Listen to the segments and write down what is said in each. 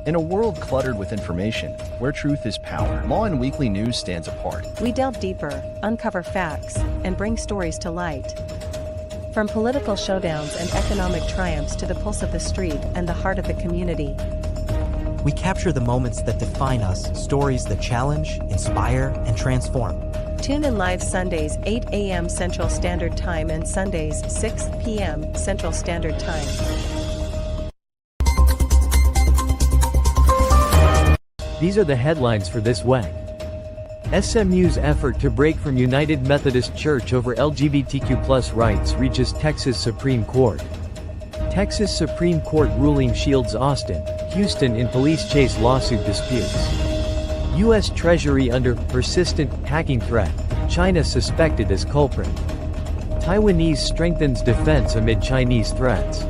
In a world cluttered with information, where truth is power, Lawin Weekly News stands apart. We delve deeper, uncover facts, and bring stories to light. From political showdowns and economic triumphs to the pulse of the street and the heart of the community. We capture the moments that define us, stories that challenge, inspire, and transform. Tune in live Sundays 8 a.m. Central Standard Time and Sundays 6 p.m. Central Standard Time. These are the headlines for this week. SMU's effort to break from United Methodist Church over LGBTQ+ rights reaches Texas Supreme Court. Texas Supreme Court ruling shields Austin, Houston in police chase lawsuit disputes. U.S. Treasury under persistent hacking threat, China suspected as culprit. Taiwanese strengthens defense amid Chinese threats.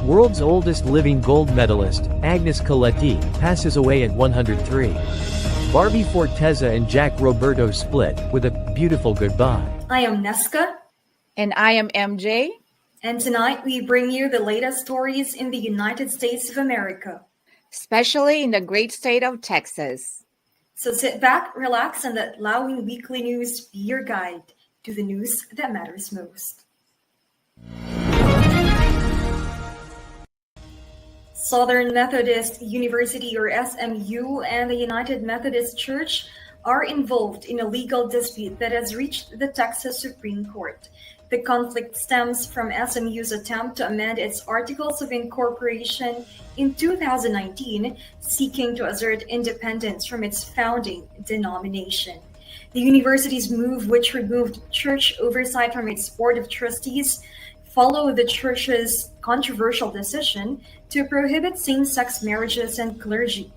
World's oldest living gold medalist, Agnes Coletti, passes away at 103. Barbie Forteza and Jack Roberto split, with a beautiful goodbye. I am Neska. And I am MJ. And tonight we bring you the latest stories in the United States of America. Especially in the great state of Texas. So sit back, relax, and let Lawin Weekly News be your guide to the news that matters most. Southern Methodist University, or SMU, and the United Methodist Church are involved in a legal dispute that has reached the Texas Supreme Court. The conflict stems from SMU's attempt to amend its Articles of Incorporation in 2019, seeking to assert independence from its founding denomination. The university's move, which removed church oversight from its Board of Trustees, followed the church's controversial decision to prohibit same-sex marriages and clergy.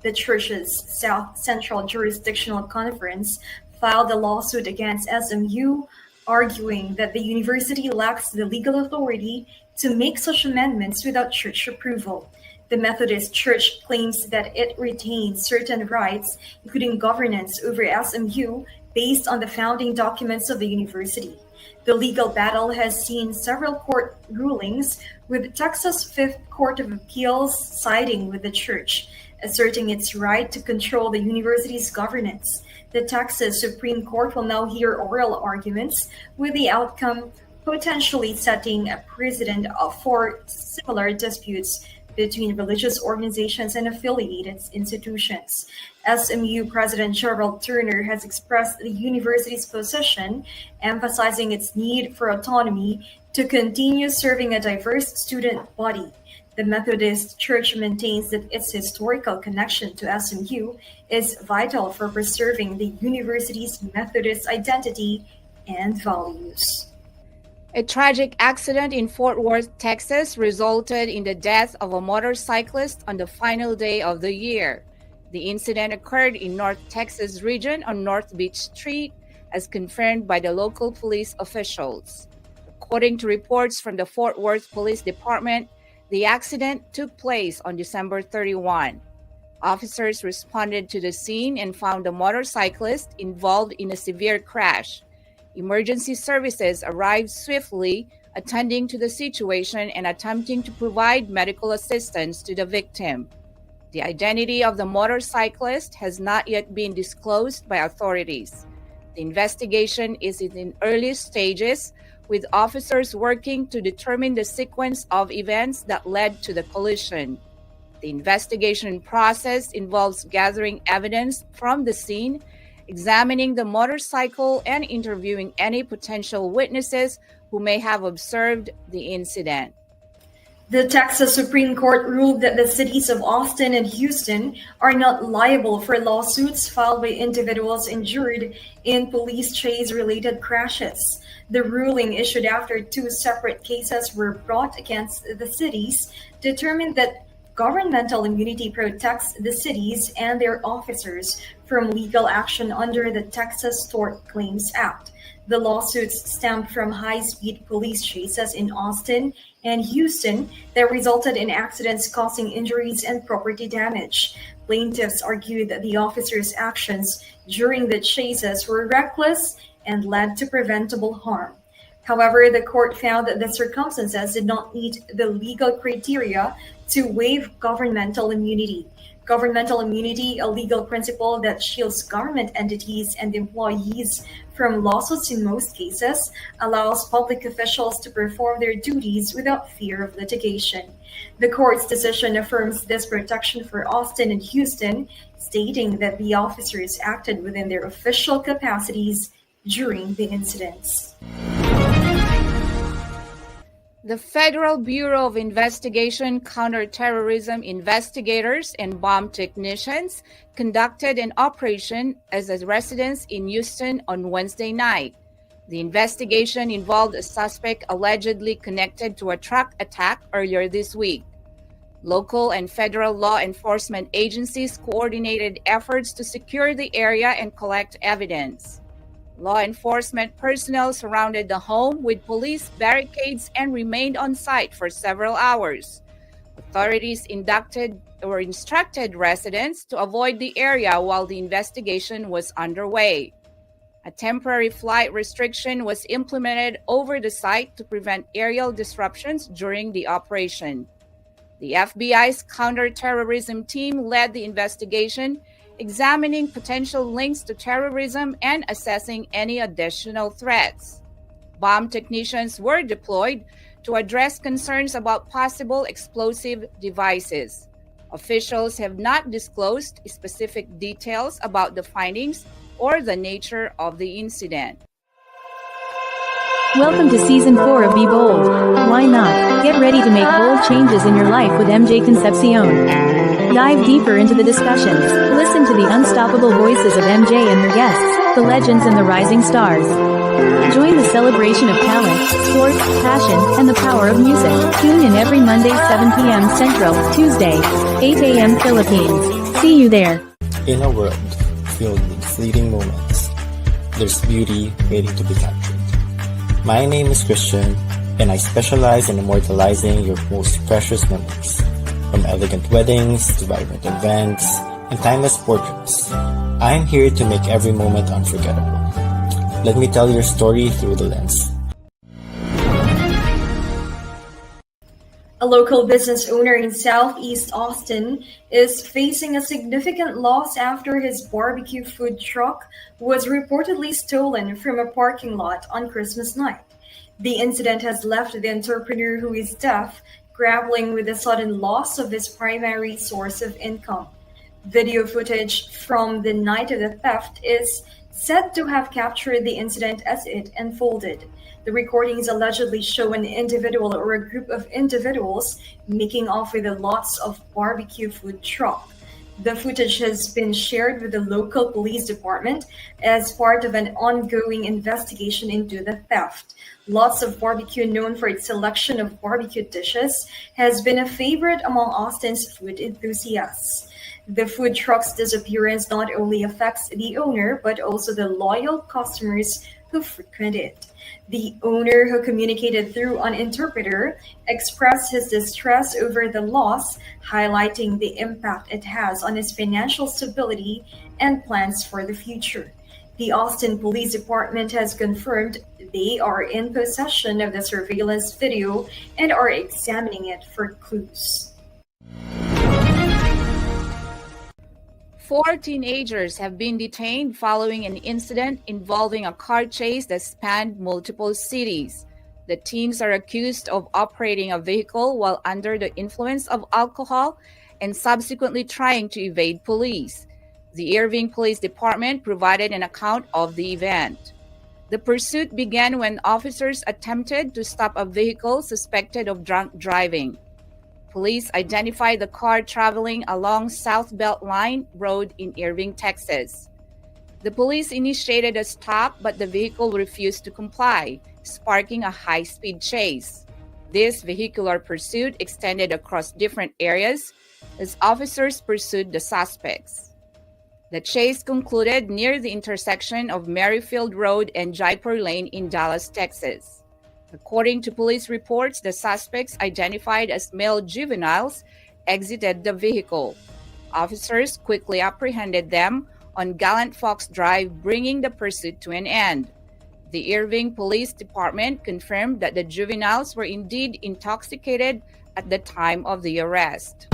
The church's South Central Jurisdictional Conference filed a lawsuit against SMU, arguing that the university lacks the legal authority to make such amendments without church approval. The Methodist Church claims that it retains certain rights, including governance over SMU, based on the founding documents of the university. The legal battle has seen several court rulings, with Texas Fifth Court of Appeals siding with the church, asserting its right to control the university's governance. The Texas Supreme Court will now hear oral arguments, with the outcome potentially setting a precedent for similar disputes between religious organizations and affiliated institutions. SMU President Gerald Turner has expressed the university's position, emphasizing its need for autonomy to continue serving a diverse student body. The Methodist Church maintains that its historical connection to SMU is vital for preserving the university's Methodist identity and values. A tragic accident in Fort Worth, Texas, resulted in the death of a motorcyclist on the final day of the year. The incident occurred in North Texas region on North Beach Street, as confirmed by the local police officials. According to reports from the Fort Worth Police Department, the accident took place on December 31. Officers responded to the scene and found the motorcyclist involved in a severe crash. Emergency services arrived swiftly, attending to the situation and attempting to provide medical assistance to the victim. The identity of the motorcyclist has not yet been disclosed by authorities. The investigation is in early stages, with officers working to determine the sequence of events that led to the collision. The investigation process involves gathering evidence from the scene, examining the motorcycle, and interviewing any potential witnesses who may have observed the incident. The Texas Supreme Court ruled that the cities of Austin and Houston are not liable for lawsuits filed by individuals injured in police chase-related crashes. The ruling, issued after two separate cases were brought against the cities, determined that governmental immunity protects the cities and their officers from legal action under the Texas Tort Claims Act. The lawsuits stemmed from high-speed police chases in Austin and Houston that resulted in accidents causing injuries and property damage. Plaintiffs argued that the officers' actions during the chases were reckless and led to preventable harm. However, the court found that the circumstances did not meet the legal criteria to waive governmental immunity. Governmental immunity, a legal principle that shields government entities and employees from lawsuits in most cases, allows public officials to perform their duties without fear of litigation. The court's decision affirms this protection for Austin and Houston, stating that the officers acted within their official capacities during the incidents. The Federal Bureau of Investigation Counterterrorism investigators and bomb technicians conducted an operation as a residence in Houston on Wednesday night. The investigation involved a suspect allegedly connected to a truck attack earlier this week. Local and federal law enforcement agencies coordinated efforts to secure the area and collect evidence. Law enforcement personnel surrounded the home with police barricades and remained on site for several hours. Authorities instructed residents to avoid the area while the investigation was underway. A temporary flight restriction was implemented over the site to prevent aerial disruptions during the operation. The FBI's counterterrorism team led the investigation, examining potential links to terrorism and assessing any additional threats. Bomb technicians were deployed to address concerns about possible explosive devices. Officials have not disclosed specific details about the findings or the nature of the incident. Welcome to Season 4 of Be Bold. Why not? Get ready to make bold changes in your life with MJ Concepcion. Dive deeper into the discussions. Listen to the unstoppable voices of MJ and her guests, the legends and the rising stars. Join the celebration of talent, sports, passion, and the power of music. Tune in every Monday 7 p.m. Central, Tuesday, 8 a.m. Philippines. See you there. In a world filled with fleeting moments, there's beauty waiting to be captured. My name is Christian, and I specialize in immortalizing your most precious memories. From elegant weddings to vibrant events and timeless portraits, I'm here to make every moment unforgettable. Let me tell your story through the lens. A local business owner in Southeast Austin is facing a significant loss after his barbecue food truck was reportedly stolen from a parking lot on Christmas night. The incident has left the entrepreneur, who is deaf, grappling with the sudden loss of his primary source of income. Video footage from the night of the theft is said to have captured the incident as it unfolded. The recordings allegedly show an individual or a group of individuals making off with the lots of barbecue food truck. The footage has been shared with the local police department as part of an ongoing investigation into the theft. Lots of Barbecue, known for its selection of barbecue dishes, has been a favorite among Austin's food enthusiasts. The food truck's disappearance not only affects the owner, but also the loyal customers who frequent it. The owner, who communicated through an interpreter, expressed his distress over the loss, highlighting the impact it has on his financial stability and plans for the future. The Austin Police Department has confirmed they are in possession of the surveillance video and are examining it for clues. 4 teenagers have been detained following an incident involving a car chase that spanned multiple cities. The teens are accused of operating a vehicle while under the influence of alcohol and subsequently trying to evade police. The Irving Police Department provided an account of the event. The pursuit began when officers attempted to stop a vehicle suspected of drunk driving. Police identified the car traveling along South Beltline Road in Irving, Texas. The police initiated a stop, but the vehicle refused to comply, sparking a high-speed chase. This vehicular pursuit extended across different areas as officers pursued the suspects. The chase concluded near the intersection of Merrifield Road and Jaipur Lane in Dallas, Texas. According to police reports, the suspects, identified as male juveniles, exited the vehicle. Officers quickly apprehended them on Gallant Fox Drive, bringing the pursuit to an end. The Irving Police Department confirmed that the juveniles were indeed intoxicated at the time of the arrest.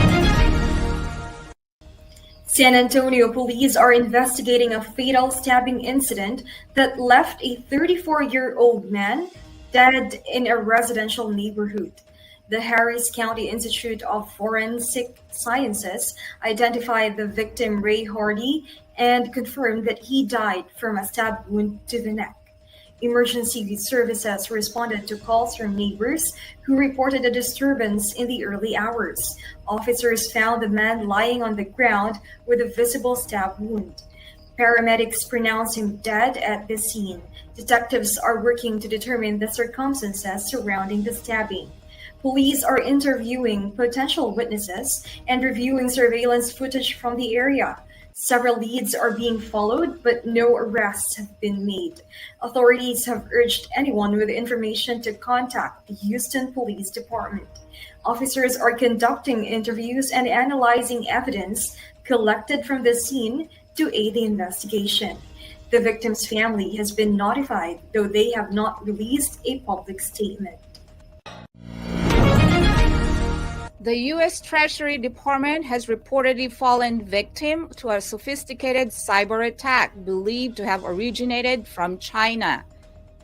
San Antonio police are investigating a fatal stabbing incident that left a 34-year-old man dead in a residential neighborhood. The Harris County Institute of Forensic Sciences identified the victim, Ray Hardy, and confirmed that he died from a stab wound to the neck. Emergency services responded to calls from neighbors who reported a disturbance in the early hours. Officers found the man lying on the ground with a visible stab wound. Paramedics pronounced him dead at the scene. Detectives are working to determine the circumstances surrounding the stabbing. Police are interviewing potential witnesses and reviewing surveillance footage from the area. Several leads are being followed, but no arrests have been made. Authorities have urged anyone with information to contact the Houston Police Department. Officers are conducting interviews and analyzing evidence collected from the scene to aid the investigation. The victim's family has been notified, though they have not released a public statement. The U.S. Treasury Department has reportedly fallen victim to a sophisticated cyber attack believed to have originated from China.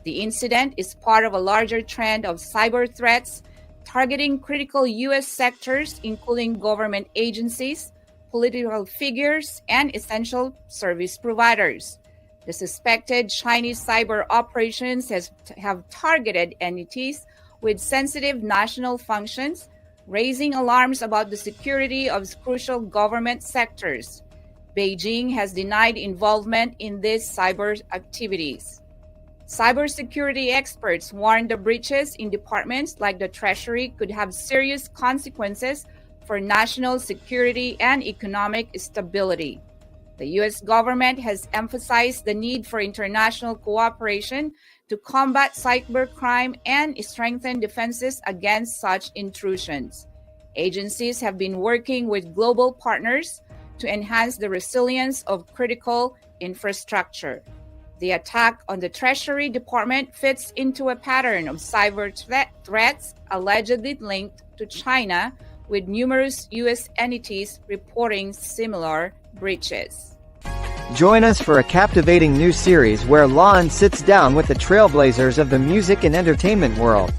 The incident is part of a larger trend of cyber threats targeting critical U.S. sectors, including government agencies, political figures, and essential service providers. The suspected Chinese cyber operations have targeted entities with sensitive national functions, raising alarms about the security of crucial government sectors. Beijing has denied involvement in these cyber activities. Cybersecurity experts warned the breaches in departments like the Treasury could have serious consequences for national security and economic stability. The U.S. government has emphasized the need for international cooperation to combat cybercrime and strengthen defenses against such intrusions. Agencies have been working with global partners to enhance the resilience of critical infrastructure. The attack on the Treasury Department fits into a pattern of cyber threats allegedly linked to China, with numerous U.S. entities reporting similar breaches. Join us for a captivating new series where Lawin sits down with the trailblazers of the music and entertainment world.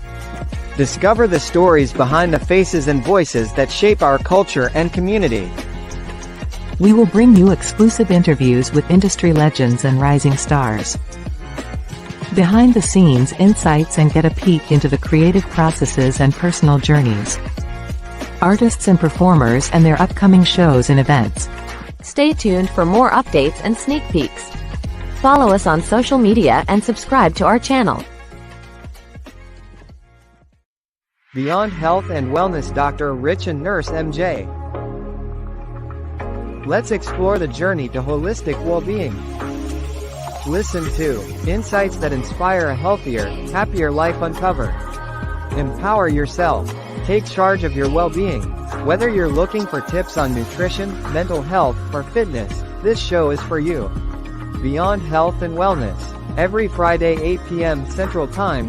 Discover the stories behind the faces and voices that shape our culture and community. We will bring you exclusive interviews with industry legends and rising stars. Behind the scenes insights and get a peek into the creative processes and personal journeys. Artists and performers and their upcoming shows and events. Stay tuned for more updates and sneak peeks. Follow us on social media and subscribe to our channel. Beyond Health and Wellness, Dr. Rich and Nurse MJ. Let's explore the journey to holistic well-being. Listen to insights that inspire a healthier, happier life. Uncover. Empower yourself. Take charge of your well-being. Whether you're looking for tips on nutrition, mental health, or fitness, this show is for you. Beyond Health and Wellness. Every Friday 8 p.m. Central Time.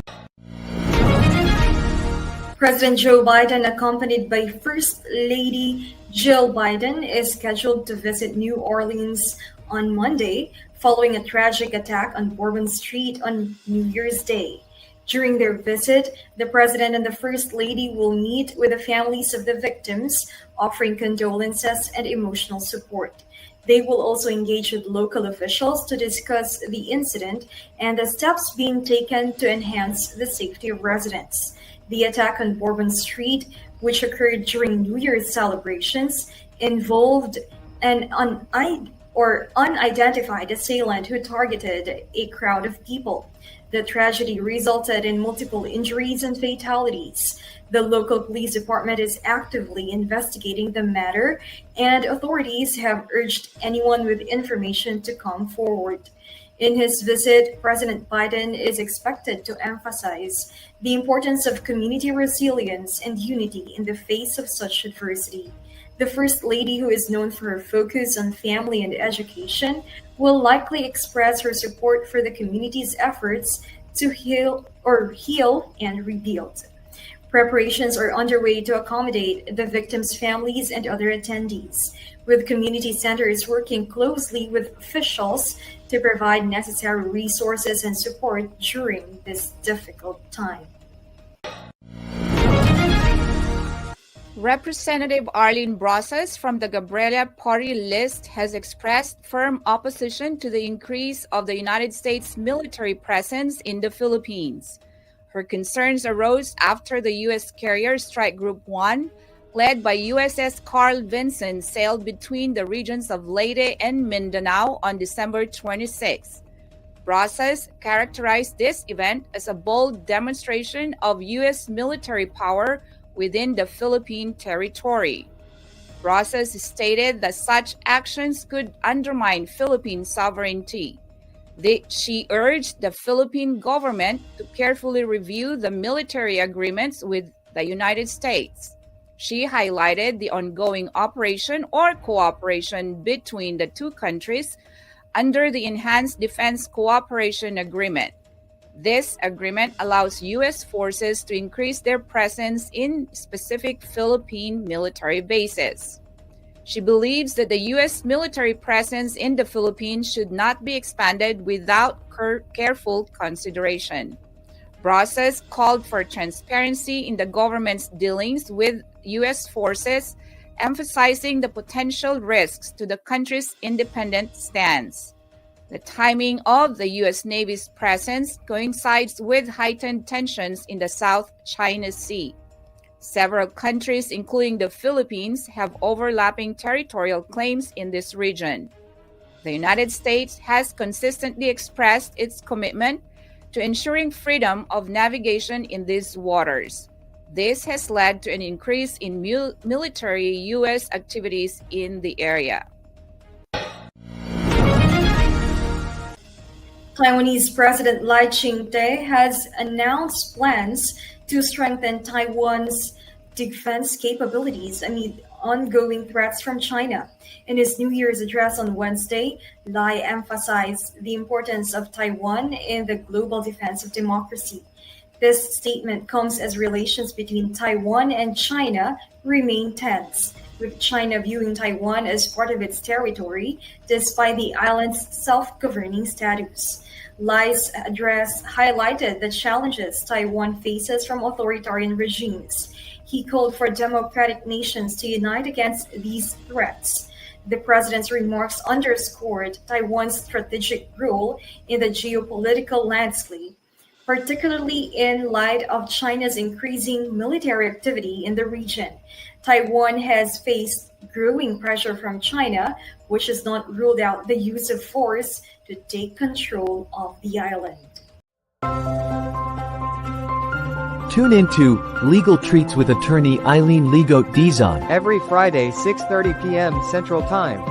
President Joe Biden, accompanied by First Lady Jill Biden, is scheduled to visit New Orleans on Monday, following a tragic attack on Bourbon Street on New Year's Day. During their visit, the President and the First Lady will meet with the families of the victims, offering condolences and emotional support. They will also engage with local officials to discuss the incident and the steps being taken to enhance the safety of residents. The attack on Bourbon Street, which occurred during New Year's celebrations, involved an unidentified assailant who targeted a crowd of people. The tragedy resulted in multiple injuries and fatalities. The local police department is actively investigating the matter, and authorities have urged anyone with information to come forward. In his visit, President Biden is expected to emphasize the importance of community resilience and unity in the face of such adversity. The First Lady, who is known for her focus on family and education, will likely express her support for the community's efforts to heal and rebuild. Preparations are underway to accommodate the victims' families and other attendees, with community centers working closely with officials to provide necessary resources and support during this difficult time. Representative Arlene Brosas from the Gabriela party list has expressed firm opposition to the increase of the United States military presence in the Philippines. Her concerns arose after the U.S. carrier Strike Group 1, led by USS Carl Vinson, sailed between the regions of Leyte and Mindanao on December 26. Brosas characterized this event as a bold demonstration of U.S. military power within the Philippine territory. Brosas stated that such actions could undermine Philippine sovereignty. She urged the Philippine government to carefully review the military agreements with the United States. She highlighted the ongoing operation or cooperation between the two countries under the Enhanced Defense Cooperation Agreement. This agreement allows U.S. forces to increase their presence in specific Philippine military bases. She believes that the U.S. military presence in the Philippines should not be expanded without careful consideration. Brosas called for transparency in the government's dealings with U.S. forces, emphasizing the potential risks to the country's independent stance. The timing of the U.S. Navy's presence coincides with heightened tensions in the South China Sea. Several countries, including the Philippines, have overlapping territorial claims in this region. The United States has consistently expressed its commitment to ensuring freedom of navigation in these waters. This has led to an increase in military U.S. activities in the area. Taiwanese President Lai Ching-te has announced plans to strengthen Taiwan's defense capabilities amid ongoing threats from China. In his New Year's address on Wednesday, Lai emphasized the importance of Taiwan in the global defense of democracy. This statement comes as relations between Taiwan and China remain tense, with China viewing Taiwan as part of its territory despite the island's self-governing status. Lai's address highlighted the challenges Taiwan faces from authoritarian regimes. He called for democratic nations to unite against these threats. The president's remarks underscored Taiwan's strategic role in the geopolitical landscape, particularly in light of China's increasing military activity in the region. Taiwan has faced growing pressure from China, which has not ruled out the use of force to take control of the island. Tune into Legal Treats with attorney Eileen Ligote Dizon every Friday 6:30 p.m. Central Time.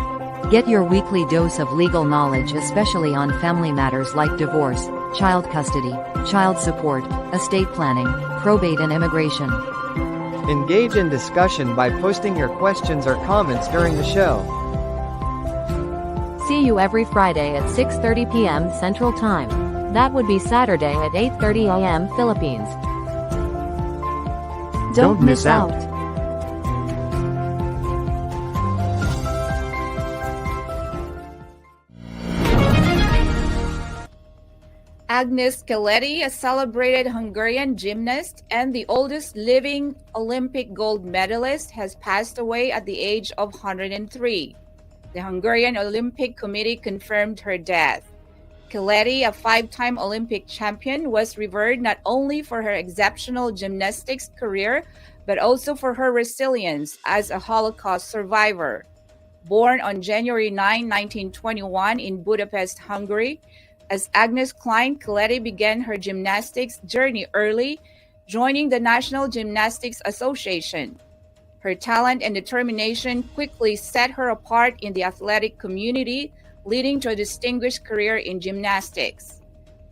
Get your weekly dose of legal knowledge, especially on family matters like divorce, child custody, child support, estate planning, probate and immigration. Engage in discussion by posting your questions or comments during the show. See you every Friday at 6:30 p.m. Central Time. That would be Saturday at 8:30 a.m. Philippines. Don't miss out. Agnes Keleti, a celebrated Hungarian gymnast and the oldest living Olympic gold medalist, has passed away at the age of 103. The Hungarian Olympic Committee confirmed her death. Keleti, a five-time Olympic champion, was revered not only for her exceptional gymnastics career, but also for her resilience as a Holocaust survivor. Born on January 9, 1921 in Budapest, Hungary, as Agnes Klein, Keleti began her gymnastics journey early, joining the National Gymnastics Association. Her talent and determination quickly set her apart in the athletic community, leading to a distinguished career in gymnastics.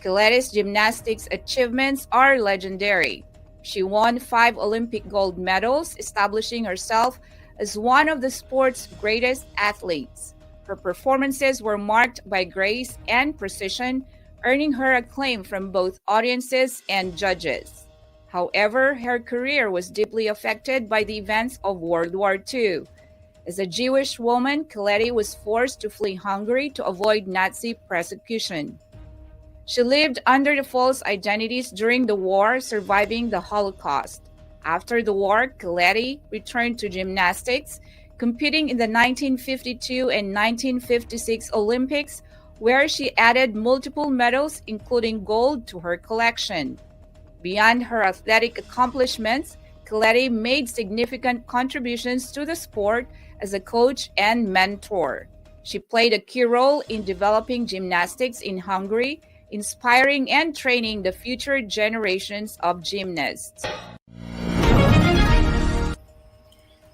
Keleti's gymnastics achievements are legendary. She won 5 Olympic gold medals, establishing herself as one of the sport's greatest athletes. Her performances were marked by grace and precision, earning her acclaim from both audiences and judges. However, her career was deeply affected by the events of World War II. As a Jewish woman, Keleti was forced to flee Hungary to avoid Nazi persecution. She lived under the false identities during the war, surviving the Holocaust. After the war, Keleti returned to gymnastics, competing in the 1952 and 1956 Olympics, where she added multiple medals, including gold, to her collection. Beyond her athletic accomplishments, Keleti made significant contributions to the sport as a coach and mentor. She played a key role in developing gymnastics in Hungary, inspiring and training the future generations of gymnasts.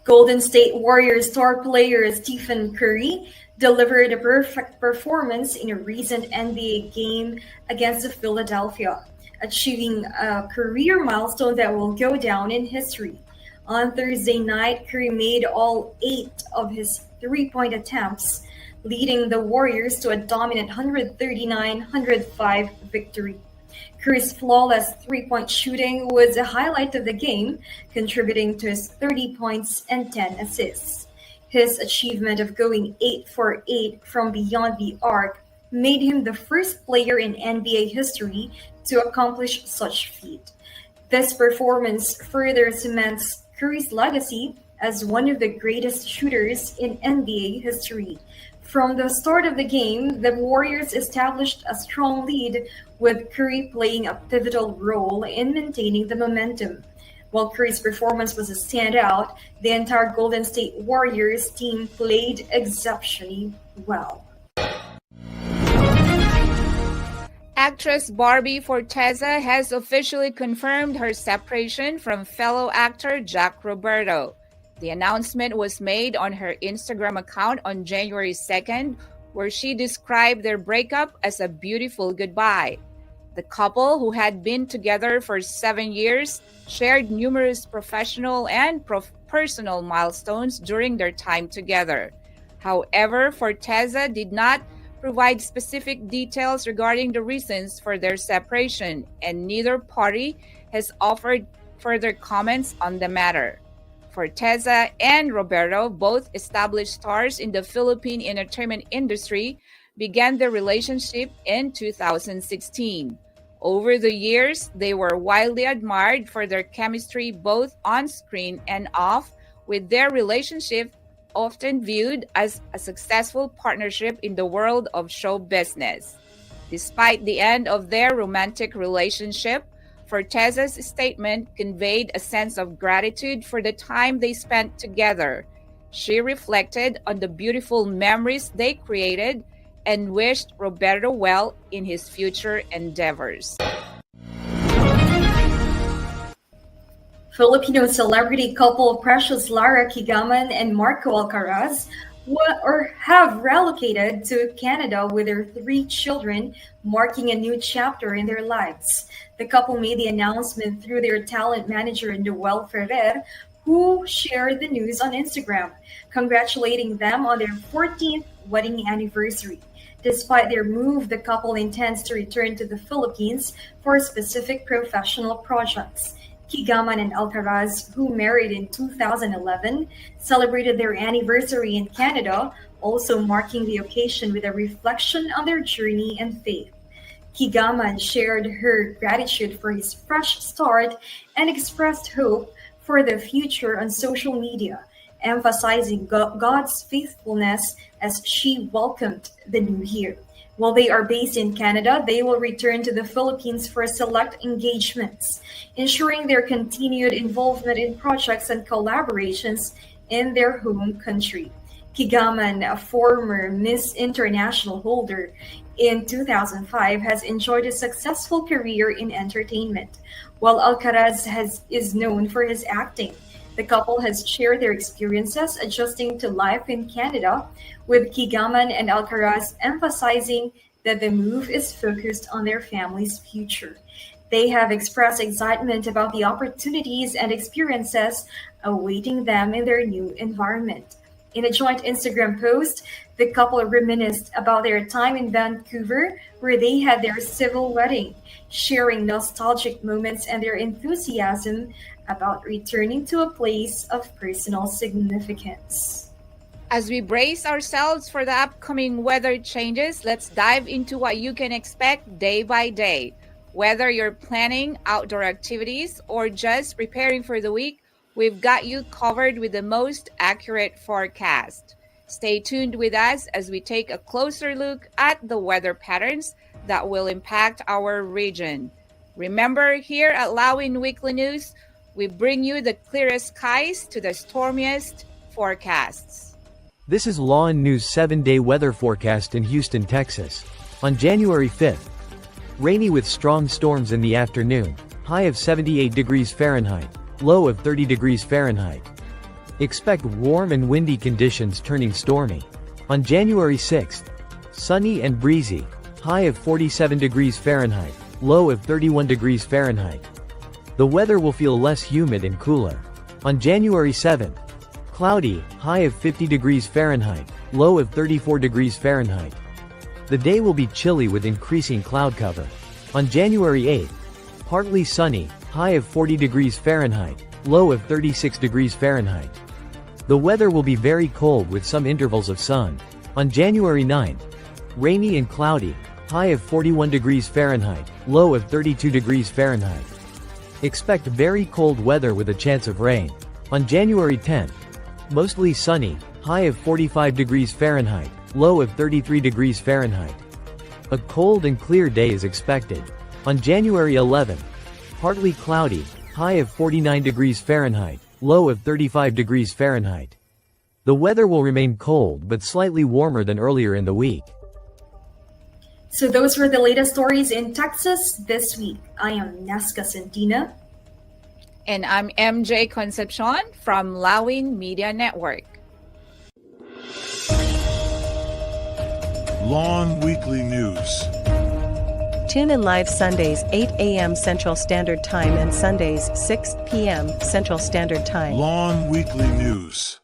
Golden State Warriors star player Stephen Curry delivered a perfect performance in a recent NBA game against Philadelphia, achieving a career milestone that will go down in history. On Thursday night, Curry made all 8 of his three-point attempts, leading the Warriors to a dominant 139-105 victory. Curry's flawless three-point shooting was a highlight of the game, contributing to his 30 points and 10 assists. His achievement of going 8 for 8 from beyond the arc made him the first player in NBA history to accomplish such feat. This performance further cements Curry's legacy as one of the greatest shooters in NBA history. From the start of the game, the Warriors established a strong lead, with Curry playing a pivotal role in maintaining the momentum. While Curry's performance was a standout, the entire Golden State Warriors team played exceptionally well. Actress Barbie Forteza has officially confirmed her separation from fellow actor Jack Roberto. The announcement was made on her Instagram account on January 2nd, where she described their breakup as a beautiful goodbye. The couple, who had been together for 7 years, shared numerous professional and personal milestones during their time together. However, Forteza did not provide specific details regarding the reasons for their separation, and neither party has offered further comments on the matter. Forteza and Roberto, both established stars in the Philippine entertainment industry, began their relationship in 2016. Over the years, they were widely admired for their chemistry both on screen and off, with their relationship often viewed as a successful partnership in the world of show business. Despite the end of their romantic relationship, Forteza's statement conveyed a sense of gratitude for the time they spent together. She reflected on the beautiful memories they created and wished Roberto well in his future endeavors. Filipino celebrity couple Precious Lara Kigaman and Marco Alcaraz have relocated to Canada with their 3 children, marking a new chapter in their lives. The couple made the announcement through their talent manager, Noel Ferrer, who shared the news on Instagram, congratulating them on their 14th wedding anniversary. Despite their move, the couple intends to return to the Philippines for specific professional projects. Kigaman and Alcaraz, who married in 2011, celebrated their anniversary in Canada, also marking the occasion with a reflection on their journey and faith. Kigaman shared her gratitude for his fresh start and expressed hope for the future on social media, emphasizing God's faithfulness as she welcomed the new year. While they are based in Canada, they will return to the Philippines for select engagements, ensuring their continued involvement in projects and collaborations in their home country. Kigaman, a former Miss International holder in 2005, has enjoyed a successful career in entertainment, while Alcaraz is known for his acting. The couple has shared their experiences adjusting to life in Canada, with Kigaman and Alcaraz emphasizing that the move is focused on their family's future. They have expressed excitement about the opportunities and experiences awaiting them in their new environment. In a joint Instagram post, The couple reminisced about their time in Vancouver, where they had their civil wedding, sharing nostalgic moments and their enthusiasm about returning to a place of personal significance. As we brace ourselves for the upcoming weather changes, let's dive into what you can expect day by day. Whether you're planning outdoor activities or just preparing for the week, we've got you covered with the most accurate forecast. Stay tuned with us as we take a closer look at the weather patterns that will impact our region. Remember, here at Lawin Weekly News, we bring you the clearest skies to the stormiest forecasts. This is Lawin News 7-day weather forecast in Houston, Texas. On January 5th, rainy with strong storms in the afternoon, high of 78 degrees Fahrenheit, low of 30 degrees Fahrenheit. Expect warm and windy conditions turning stormy. On January 6th, sunny and breezy, high of 47 degrees Fahrenheit, low of 31 degrees Fahrenheit. The weather will feel less humid and cooler. On January 7th, cloudy, high of 50 degrees Fahrenheit, low of 34 degrees Fahrenheit. The day will be chilly with increasing cloud cover. On January 8th, partly sunny, high of 40 degrees Fahrenheit, low of 36 degrees Fahrenheit. The weather will be very cold with some intervals of sun. On January 9th, rainy and cloudy, high of 41 degrees Fahrenheit, low of 32 degrees Fahrenheit. Expect very cold weather with a chance of rain. On January 10th, mostly sunny, high of 45 degrees Fahrenheit, low of 33 degrees Fahrenheit. A cold and clear day is expected. On January 11th, partly cloudy, high of 49 degrees Fahrenheit, low of 35 degrees Fahrenheit. The weather will remain cold but slightly warmer than earlier in the week. So those were the latest stories in Texas this week. I am Nesca Centina. And I'm MJ Concepcion from Lawin Media Network. Lawin Weekly News. Tune in live Sundays 8 a.m. Central Standard Time and Sundays 6 p.m. Central Standard Time. Lawin Weekly News.